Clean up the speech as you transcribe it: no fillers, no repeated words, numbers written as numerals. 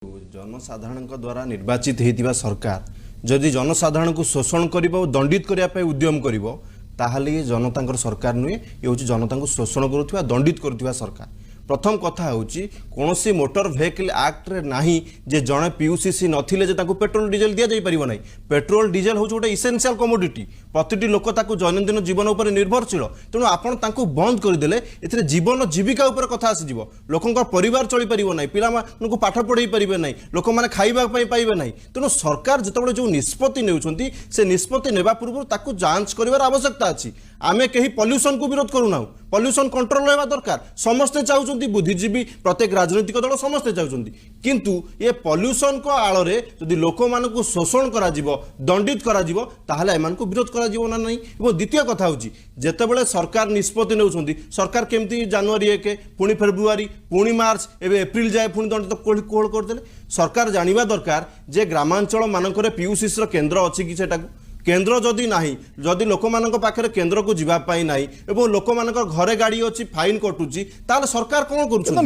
जनसाधारण द्वारा निर्वाचित होता सरकार जदि जनसाधारण को शोषण कर दंडित करने उद्यम कर जनता सरकार नुहे ये हूँ जनता को शोषण करुवा दंडित करुवा सरकार। प्रथम कथा हूँ कौन सी मोटर व्हीकल एक्ट रे नाही जे जड़े पीयूसीसी नथिले जे ताकू पेट्रोल डीजेल दिया जाई परिबो नाही। पेट्रोल डीजेल हूँ गोटे इसेंशियल कमोडिटी प्रतिटी लोक ताकू दैनंदिन जीवन उपर निर्भरशील तेणु आपण ताकू बंद करदेले एथिरे जीवन जीविका उपर कथा आसीजिवो लोकंकर परिवार चली परिबो नाही पिला मानकु पाठ पढ़ाई परिबे नाही लोक माने खाइबा पई पाइबे नाही। तेणु सरकार जेतेबेले जो निष्पत्ति नेउछंती से निष्पत्ति नेबा पूर्व ताकू जांच करिवार आवश्यकता अछि। आमे कहीं पॉल्यूशन को विरोध करूना पॉल्यूशन कंट्रोल होगा दरकार समस्ते चाहते बुद्धिजीवी प्रत्येक राजनीतिक दल समस्ते चाहते किंतु ये पॉल्यूशन को आड़े जदि लोक मान शोषण करा दंडित करा विरोध करा ना नहीं। द्वितीय कथा हूँ जितेबाला सरकार निष्पत्ति नेउछंती सरकार केमती जनवरी 1 पुणी फेब्रुआरी पुणी मार्च एवं एप्रिल जाए पुणी दंडित कोहल करदे। सरकार जानिबा दरकार जे ग्रामांचल मानक पीयूसीसी केन्द्र अच्छी कि सेटा केन्द्र जदि नाही जदि लोक मान पाखे केन्द्र को जीवाई ना लोक मान घरे गाड़ी अच्छी फाइन कटुची ताल सरकार कौन कर